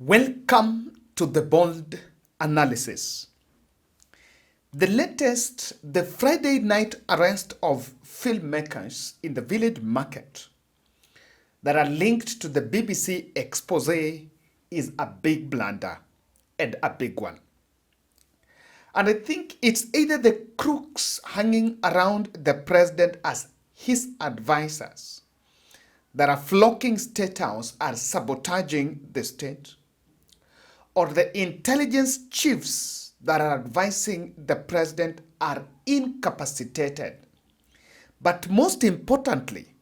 Welcome to the Bold Analysis. The Friday night arrest of filmmakers in the village market that are linked to the BBC expose is a big blunder and a big one. And I think it's either the crooks hanging around the president as his advisors that are flocking State House are sabotaging the state, or the intelligence chiefs that are advising the president are incapacitated. But most importantly,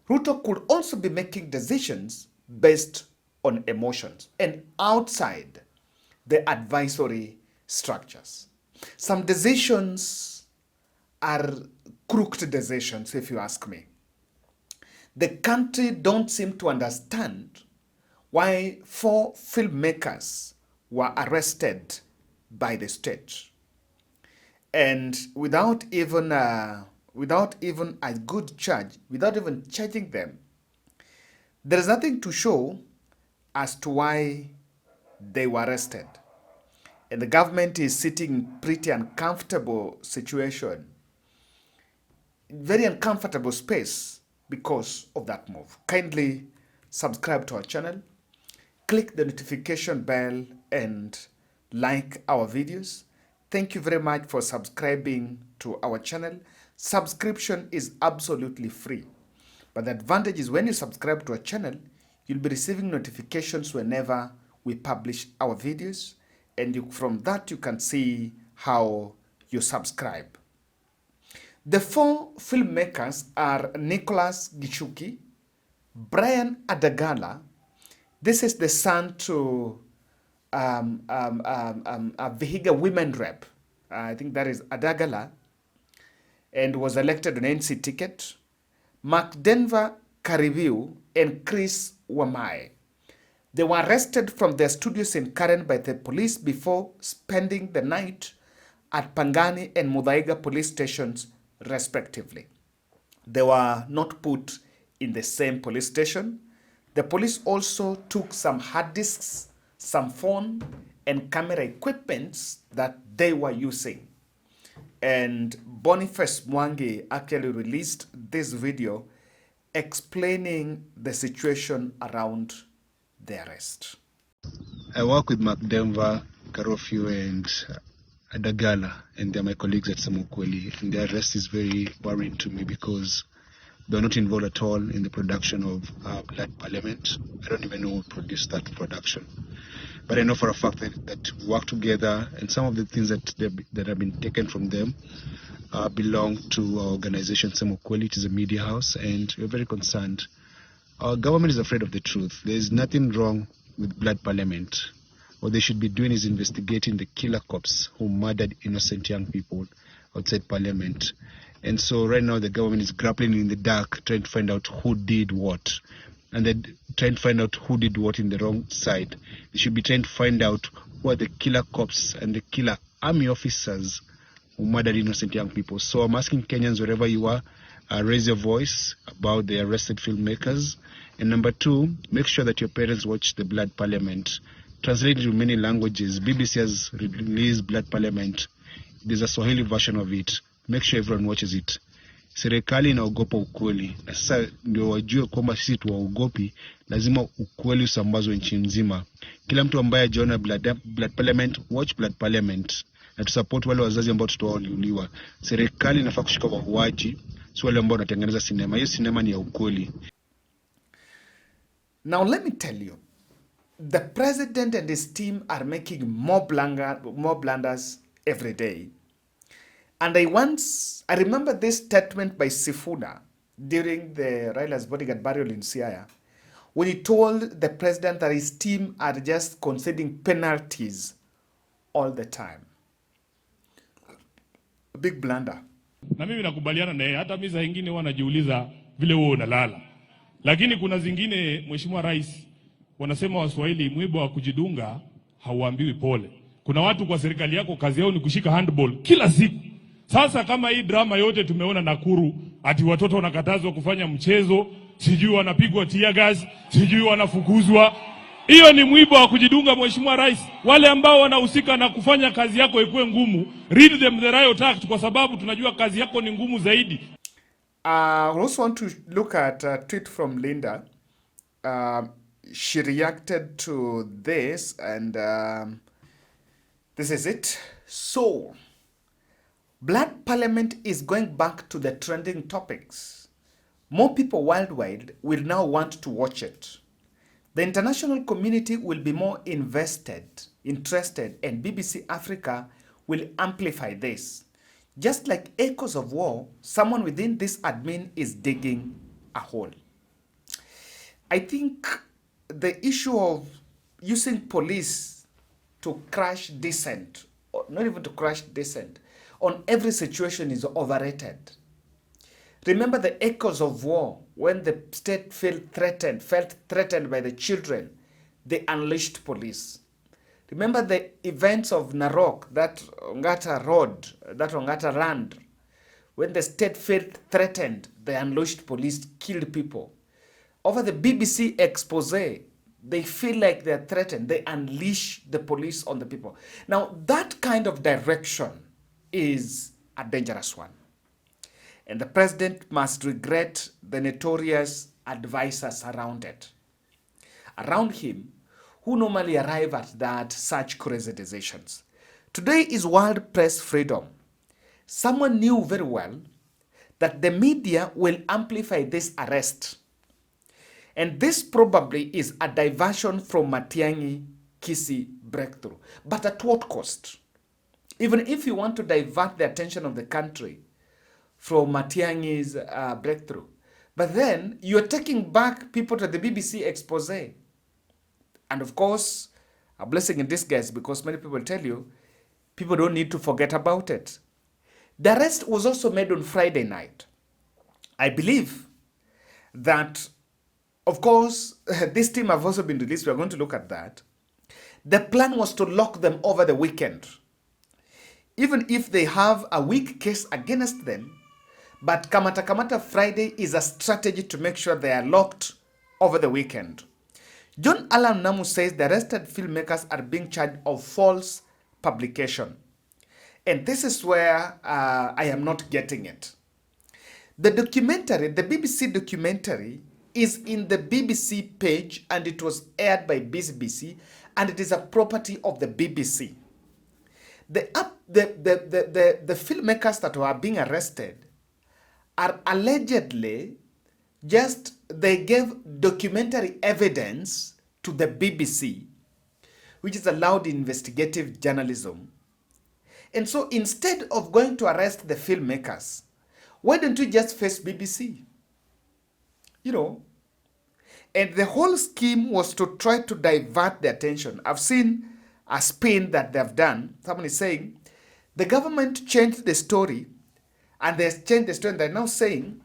Ruto could also be making decisions based on emotions and outside the advisory structures. Some decisions are crooked decisions, if you ask me. The country don't seem to understand why 4 filmmakers were arrested by the state, and without even a good charge, without even charging them, there is nothing to show as to why they were arrested. And the government is sitting in pretty uncomfortable situation, very uncomfortable space because of that move. Kindly subscribe to our channel, click the notification bell and like our videos. Thank you very much for subscribing to our channel. Subscription is absolutely free. But the advantage is when you subscribe to our channel, you'll be receiving notifications whenever we publish our videos. And from that, you can see how you subscribe. The 4 filmmakers are Nicholas Gichuki, Brian Adagala. This is the son to a Vihiga women rep. I think that is Adagala, and was elected on NC ticket. Mark Denver Kariviu and Chris Wamai. They were arrested from their studios in Karen by the police before spending the night at Pangani and Muthaiga police stations, respectively. They were not put in the same police station. The police also took some hard disks, some phone and camera equipments that they were using. And Boniface Mwangi actually released this video explaining the situation around the arrest. I work with Mark Denver, Karofio and Adagala, and they're my colleagues at Samokweli. And the arrest is very worrying to me because they're not involved at all in the production of Blood Parliament. I don't even know who produced that production. But I know for a fact that we work together, and some of the things that have been taken from them belong to our organization, Samokweli. It is a media house, and we're very concerned. Our government is afraid of the truth. There is nothing wrong with Blood Parliament. What they should be doing is investigating the killer cops who murdered innocent young people outside Parliament. And so right now the government is grappling in the dark, trying to find out who did what. And then trying to find out who did what in the wrong side. They should be trying to find out who are the killer cops and the killer army officers who murdered innocent young people. So I'm asking Kenyans, wherever you are, raise your voice about the arrested filmmakers. And number 2, make sure that your parents watch the Blood Parliament. Translated to many languages. BBC has released Blood Parliament. There's a Swahili version of it. Make sure everyone watches it. Serikali inaogopa ukweli. Na sasa ndio wajue kwamba sisi tuwaogopi, lazima ukweli usambazwe nchi nzima. Kila mtu ambaye hajaona Blood Parliament, watch Blood Parliament. Na tusupport wale wazazi ambao tutawauliwa. Serikali inafaa kushika wauaji, si wale ambao wanatengeneza sinema. Hiyo sinema ni ya ukweli. Now let me tell you, the president and his team are making more blunders every day. And I remember this statement by Sifuna during the Raila's bodyguard burial in Siaya, when he told the president that his team are just conceding penalties all the time. A big blunder. Na mimi nakubaliana naye, hata mimi saa nyingine huwa najiuliza vile wewe unalala. Lakini kuna zingine, Mheshimiwa Rais, wanasema Waswahili, mwiba wa kujidunga hauambiwi pole. Kuna watu kwa serikali yako kazi yao ni kushika handball kila siku. Sasa kama hii drama yote tumeona Nakuru, ati watoto wanakatazwa kufanya mchezo, sijui wanapigwa tear gas, sijui wanafukuzwa. Hiyo ni mwiba wa kujidunga, Mheshimiwa Rais. Wale ambao wanahusika na kufanya kazi yako ikuwe ngumu, read them the riot act, kwa sababu tunajua kazi yako ni ngumu zaidi. I also want to look at a tweet from Linda. She reacted to this, and this is it. So, Blood Parliament is going back to the trending topics. More people worldwide will now want to watch it. The international community will be more interested, and BBC Africa will amplify this. Just like echoes of war, someone within this admin is digging a hole. I think the issue of using police to crash dissent, or not even to crash dissent, on every situation is overrated. Remember the echoes of war when the state felt threatened by the children, they unleashed police. Remember the events of Narok, that Ongata Road, that Ongata land, when the state felt threatened, they unleashed police, killed people. Over the BBC expose, they feel like they're threatened, they unleash the police on the people. Now, that kind of direction is a dangerous one. And the president must regret the notorious advisors around him, who normally arrive at that such crazy decisions. Today is World Press Freedom. Someone knew very well that the media will amplify this arrest. And this probably is a diversion from Matiang'i Kisii breakthrough. But at what cost? Even if you want to divert the attention of the country from Matiang'i's breakthrough. But then you're taking back people to the BBC expose. And of course, a blessing in disguise, because many people tell you, people don't need to forget about it. The arrest was also made on Friday night. I believe that, of course, this team have also been released. We are going to look at that. The plan was to lock them over the weekend. Even if they have a weak case against them, but Kamata Friday is a strategy to make sure they are locked over the weekend. John Alan Namu says the arrested filmmakers are being charged of false publication. And this is where I am not getting it. The documentary, the BBC documentary, is in the BBC page, and it was aired by BBC, and it is a property of the BBC. The filmmakers that were being arrested are allegedly they gave documentary evidence to the BBC, which is allowed in investigative journalism. And so instead of going to arrest the filmmakers, why don't you just face BBC? You know, and the whole scheme was to try to divert the attention. I've seen a spin that they've done. Someone is saying the government changed the story, and they changed the story, and they're now saying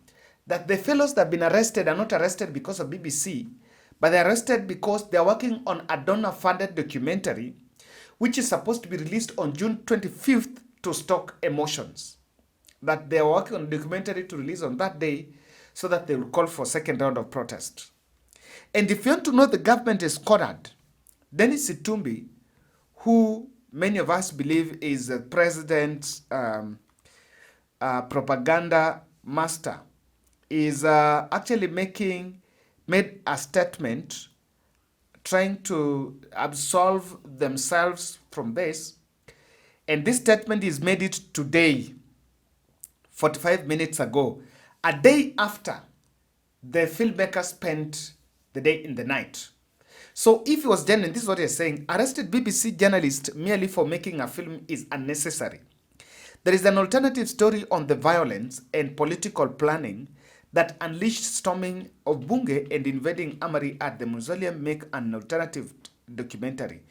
that the fellows that have been arrested are not arrested because of BBC, but they're arrested because they're working on a donor-funded documentary, which is supposed to be released on June 25th to stoke emotions. That they're working on a documentary to release on that day so that they will call for a second round of protest. And if you want to know the government is cornered, Dennis Itumbi, who many of us believe is the president's propaganda master, is actually made a statement trying to absolve themselves from this. And this statement is made it today, 45 minutes ago, a day after the filmmaker spent the day in the night. So if it was genuine, this is what he's saying: arrested BBC journalist merely for making a film is unnecessary. There is an alternative story on the violence and political planning that unleashed storming of Bunge and invading Amari at the mausoleum. Make an alternative documentary.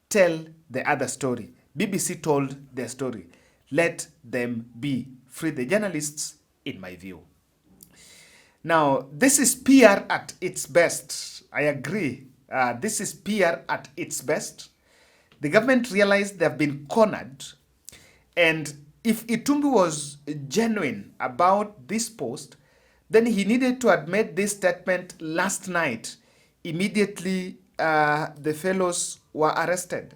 Tell the other story. BBC told their story. Let them be. Free the journalists, in my view. Now, this is PR at its best. I agree. This is PR at its best. The government realized they have been cornered. And if Itumbi was genuine about this post, then he needed to have made this statement last night, immediately the fellows were arrested.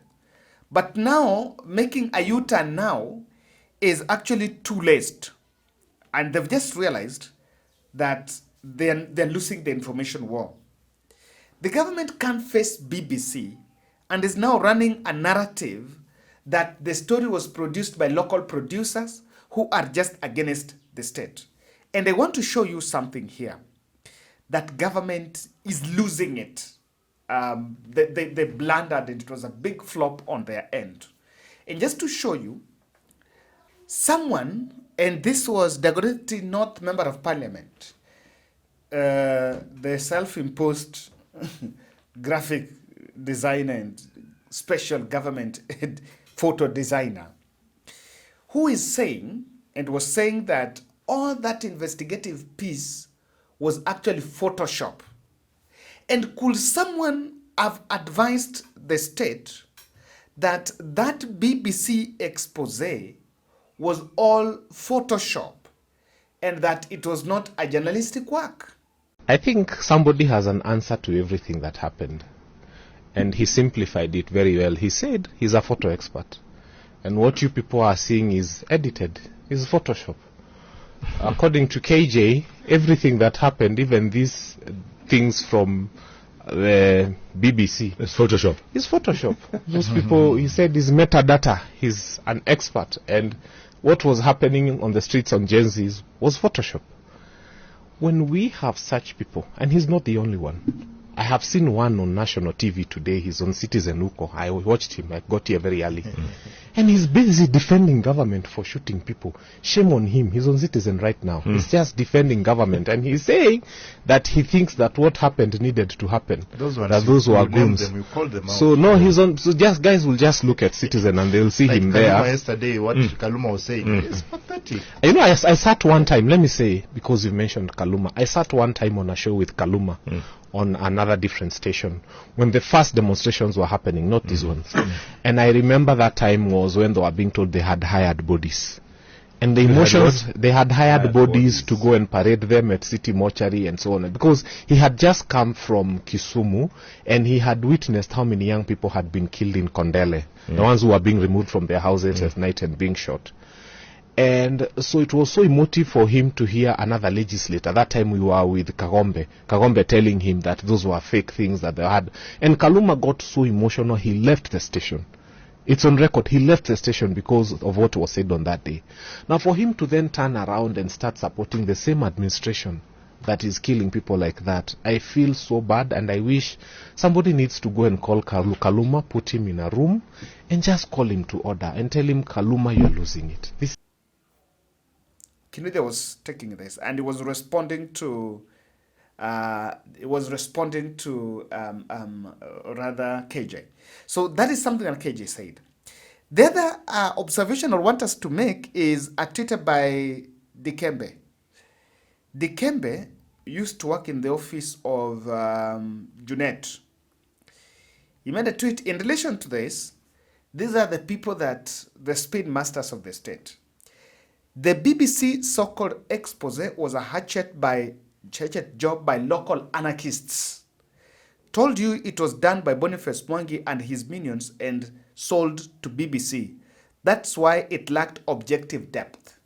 But now, making a U-turn now is actually too late. And they've just realized that they're losing the information war. The government can't face BBC and is now running a narrative that the story was produced by local producers who are just against the state. And I want to show you something here. That government is losing it. They blundered and it was a big flop on their end. And just to show you, someone, and this was Dagoretti North Member of Parliament, the self-imposed graphic designer and special government photo designer, who is saying, and was saying that all that investigative piece was actually Photoshop. And could someone have advised the state that that BBC expose was all Photoshop and that it was not a journalistic work? I think somebody has an answer to everything that happened. And he simplified it very well. He said he's a photo expert. And what you people are seeing is edited, is Photoshop. According to KJ, everything that happened, even these things from the BBC, it's Photoshop. Is Photoshop. Those people, he said, is metadata. He's an expert. And what was happening on the streets on Gen Z's was Photoshop. When we have such people, and he's not the only one. I have seen one on national TV today. He's on Citizen Uko. I watched him. I got here very early. And he's busy defending government for shooting people. Shame on him. He's on Citizen right now. He's just defending government. And he's saying that he thinks that what happened needed to happen. Those who are goons. So no, he's on. So just guys will just look at Citizen and they'll see him there. Yesterday, what Kaluma was saying is pathetic. You know, I sat one time, let me say, because you mentioned Kaluma, I sat one time on a show with Kaluma on another different station when the first demonstrations were happening, not these ones. And I remember that time was when they were being told they had hired bodies. And the emotions, they had hired bodies to go and parade them at City Mortuary and so on. Because he had just come from Kisumu and he had witnessed how many young people had been killed in Kondele. The ones who were being removed from their houses at night and being shot. And so it was so emotive for him to hear another legislator. That time we were with Kagombe telling him that those were fake things that they had. And Kaluma got so emotional, he left the station. It's on record. He left the station because of what was said on that day. Now for him to then turn around and start supporting the same administration that is killing people like that, I feel so bad, and I wish somebody needs to go and call Kaluma, put him in a room and just call him to order and tell him, Kaluma, you're losing it. This Kinuthia was taking this and he was responding to rather KJ. So that is something that KJ said. The other observation I want us to make is a Twitter by Dikembe. Dikembe used to work in the office of Junet. He made a tweet in relation to this. These are the people that the speed masters of the state. The BBC so-called expose was a hatchet job by local anarchists. Told you it was done by Boniface Mwangi and his minions and sold to BBC. That's why it lacked objective depth.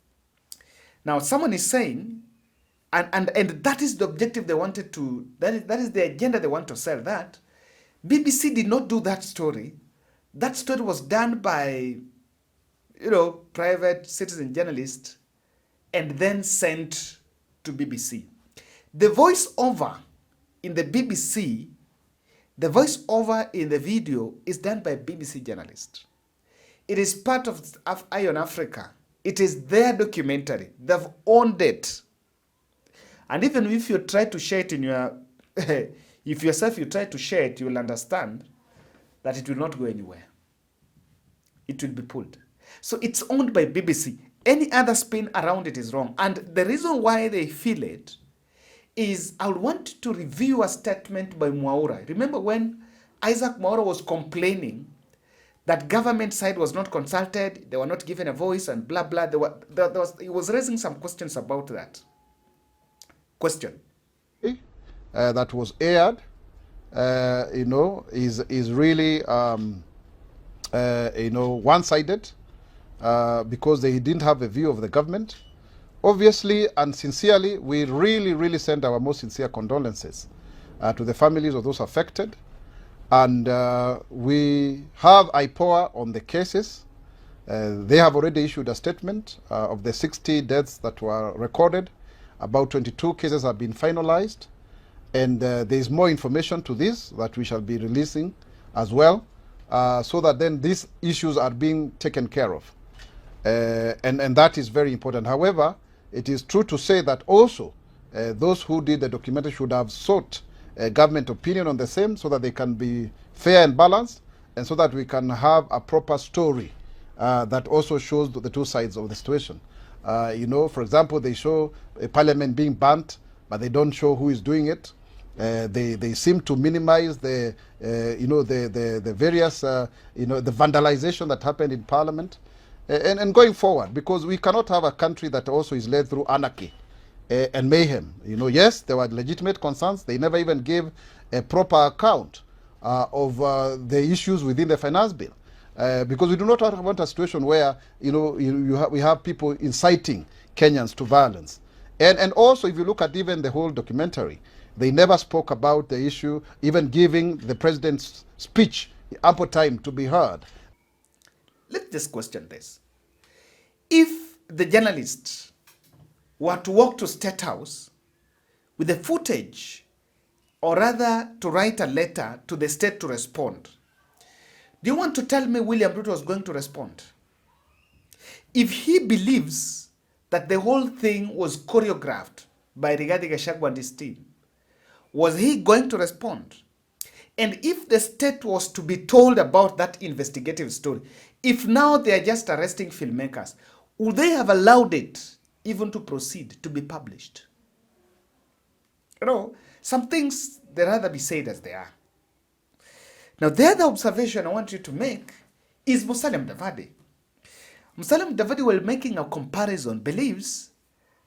Now someone is saying, and that is the objective they wanted to, that is the agenda they want to sell, that BBC did not do that story. That story was done by private citizen journalist and then sent to BBC. The voiceover in the BBC, the voiceover in the video is done by BBC journalist. It is part of Ion Africa. It is their documentary. They've owned it. And even if you try to share it in your, if yourself you try to share it, you will understand that it will not go anywhere. It will be pulled. So it's owned by BBC. Any other spin around it is wrong. And the reason why they feel it is I want to review a statement by Mwaura. Remember when Isaac Mwaura was complaining that government side was not consulted, they were not given a voice and blah, blah. He was raising some questions about that. Question. That was aired is really one-sided because they didn't have a view of the government. Obviously and sincerely, we really send our most sincere condolences to the families of those affected. And we have IPOA on the cases. They have already issued a statement of the 60 deaths that were recorded. About 22 cases have been finalized. And there is more information to this that we shall be releasing as well, so that then these issues are being taken care of. And that is very important. However, it is true to say that also those who did the documentary should have sought government opinion on the same, so that they can be fair and balanced, and so that we can have a proper story that also shows the two sides of the situation. For example, they show a parliament being burnt, but they don't show who is doing it. They seem to minimize the various the vandalization that happened in parliament. And going forward, because we cannot have a country that also is led through anarchy and mayhem. Yes, there were legitimate concerns. They never even gave a proper account of the issues within the finance bill, because we do not want a situation where we have people inciting Kenyans to violence. And also, if you look at even the whole documentary, they never spoke about the issue, even giving the president's speech ample time to be heard. Let's just question this. If the journalists were to walk to State House with the footage, or rather to write a letter to the state to respond, do you want to tell me William Ruto was going to respond? If he believes that the whole thing was choreographed by Rigathi Gachagua and his team, was he going to respond? And if the state was to be told about that investigative story, if now they are just arresting filmmakers, would they have allowed it even to proceed to be published? Some things they rather be said as they are. Now, the other observation I want you to make is Musalia Mudavadi. Musalia Mudavadi, while making a comparison, believes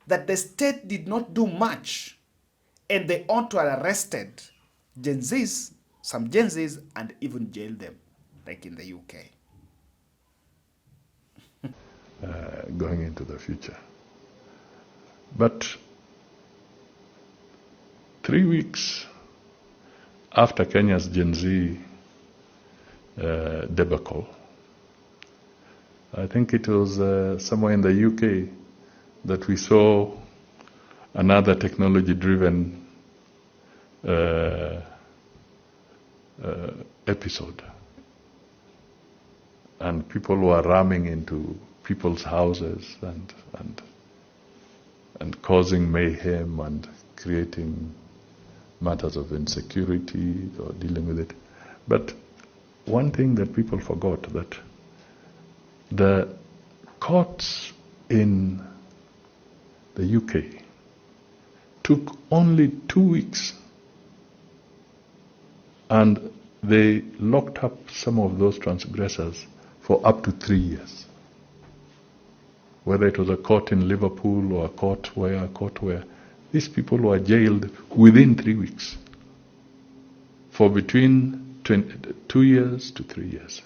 that the state did not do much and they ought to have arrested Gen Zs, some Gen Zs, and even jailed them, like in the UK. Going into the future. But 3 weeks after Kenya's Gen Z debacle, I think it was somewhere in the UK that we saw another technology-driven episode, and people were ramming into people's houses and causing mayhem and creating matters of insecurity or dealing with it. But one thing that people forgot, that the courts in the UK took only 2 weeks, and they locked up some of those transgressors for up to 3 years. Whether it was a court in Liverpool or a court where these people were jailed within 3 weeks for between 2 years to 3 years.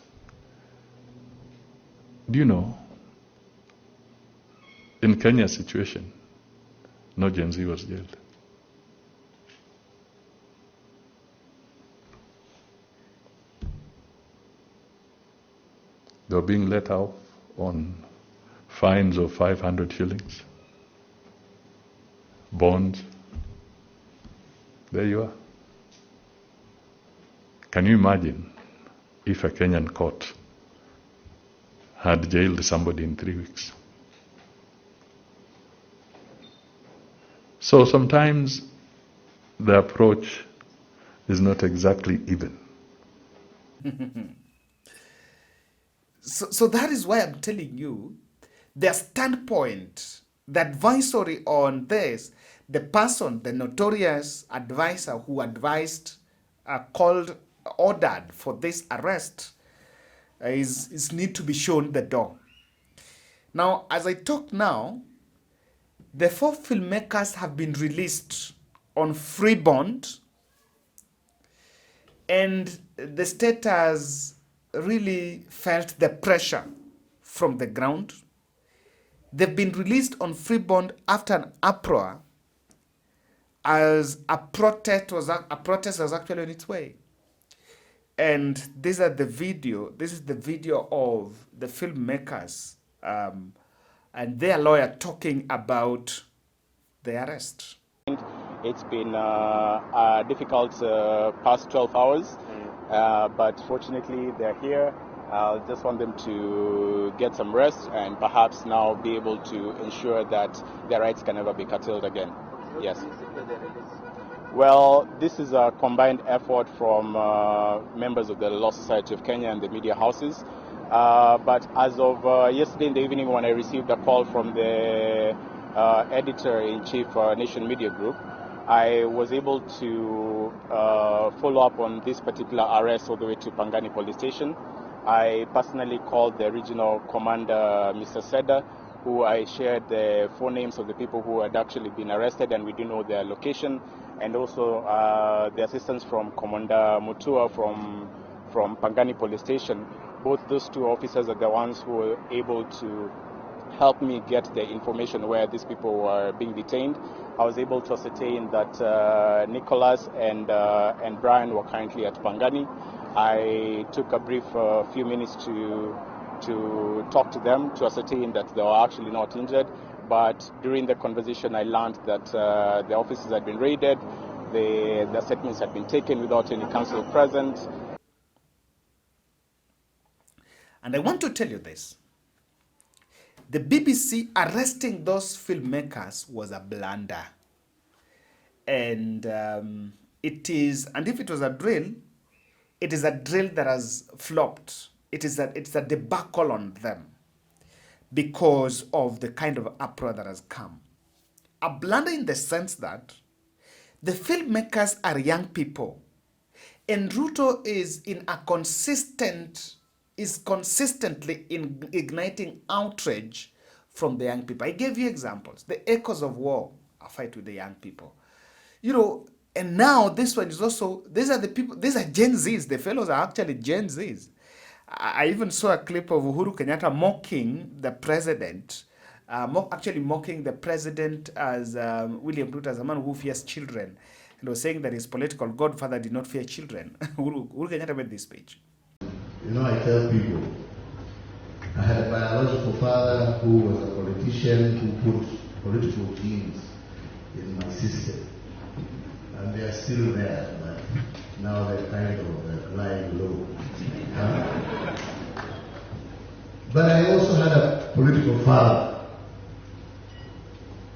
Do you know, in Kenya's situation, no Gen Z was jailed. They were being let out on fines of 500 shillings, bonds. There you are. Can you imagine if a Kenyan court had jailed somebody in 3 weeks? So sometimes the approach is not exactly even. So that is why I'm telling you, their standpoint, the advisory on this, the person, the notorious advisor who advised, ordered for this arrest, is need to be shown the door. Now, as I talk now, the 4 filmmakers have been released on free bond, And the state has really felt the pressure from the ground. They've been released on free bond after an uproar as a protest was actually on its way. And this is the video of the filmmakers and their lawyer talking about the arrest. It's been a difficult past 12 hours, but fortunately they're here. I just want them to get some rest and perhaps now be able to ensure that their rights can never be curtailed again. Yes. Well, this is a combined effort from members of the Law Society of Kenya and the media houses. But as of yesterday in the evening, when I received a call from the editor-in-chief Nation Media Group, I was able to follow up on this particular arrest all the way to Pangani Police Station. I personally called the regional commander, Mr. Seda, who I shared the phone names of the people who had actually been arrested, and we do know their location, and also the assistance from Commander Mutua from Pangani Police Station. Both those two officers are the ones who were able to help me get the information where these people were being detained. I was able to ascertain that Nicholas and Brian were currently at Pangani. I took a brief few minutes to talk to them to ascertain that they were actually not injured. But during the conversation, I learned that the offices had been raided, the statements had been taken without any counsel present. And I want to tell you this. The BBC arresting those filmmakers was a blunder. And if it was a drill, it is a drill that has flopped. It's a debacle on them because of the kind of uproar that has come. A blunder in the sense that the filmmakers are young people, and Ruto is consistently igniting outrage from the young people. I gave you examples. The echoes of war, a fight with the young people. And now this one is also, these are Gen Zs. The fellows are actually Gen Zs. I even saw a clip of Uhuru Kenyatta mocking the president, mocking the president as William Ruto as a man who fears children. And was saying that his political godfather did not fear children. Uhuru Kenyatta made this speech. I tell people, I had a biological father who was a politician who put political genes in my system. And they are still there, but now they're kind of lying low. But I also had a political father.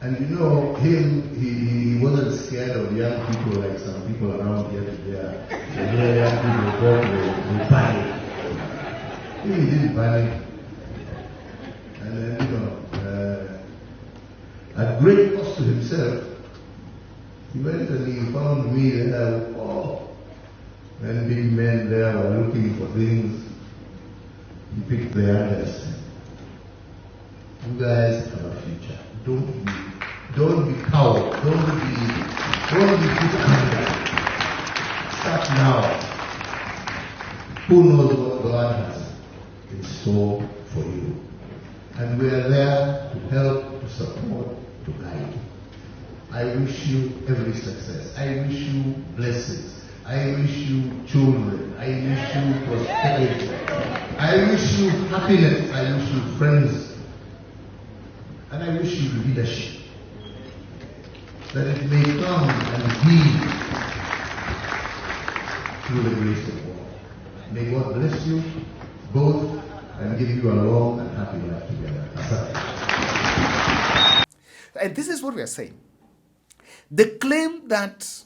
And him, he wasn't scared of young people like some people around here today. So here young people go, they panic. He didn't panic. And then, at great cost to himself, he went and he found me there. When big men there were looking for things, he picked the youngest. You guys have a future. Don't be cowed. Don't be put under. Start now. Who knows what God has in store for you? And we are there to help, to support, to guide. I wish you every success. I wish you blessings. I wish you children. I wish you prosperity. I wish you happiness. I wish you friends. And I wish you leadership. That it may come and be through the grace of God. May God bless you both and give you a long and happy life together. And this is what we are saying. The claim that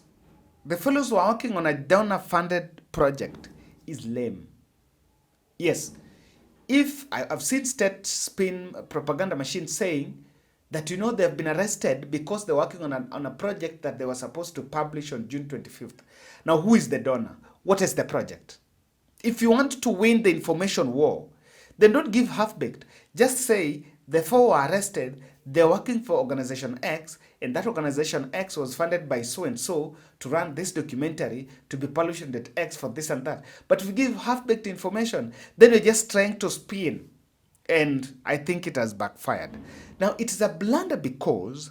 the fellows who are working on a donor-funded project is lame. Yes, if I've seen state spin propaganda machines saying that they've been arrested because they're working on a project that they were supposed to publish on June 25th. Now, who is the donor? What is the project? If you want to win the information war, then don't give half-baked. Just say The 4 were arrested. They're working for Organization X, and that Organization X was funded by so-and-so to run this documentary to be published at X for this and that. But if you give half-baked information, then you're just trying to spin. And I think it has backfired. Now, it is a blunder because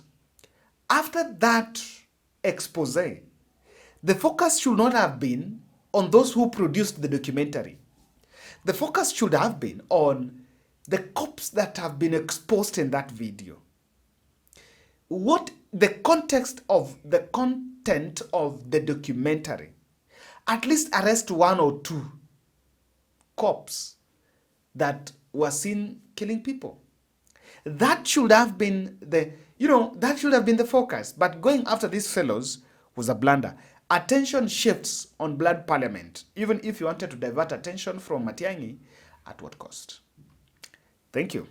after that expose, the focus should not have been on those who produced the documentary. The focus should have been on the cops that have been exposed in that video. What the context of the content of the documentary, at least arrest 1 or 2 cops that were seen killing people. That should have been the, that should have been the focus. But going after these fellows was a blunder. Attention shifts on Blood Parliament, even if you wanted to divert attention from Matiang'i, at what cost? Thank you.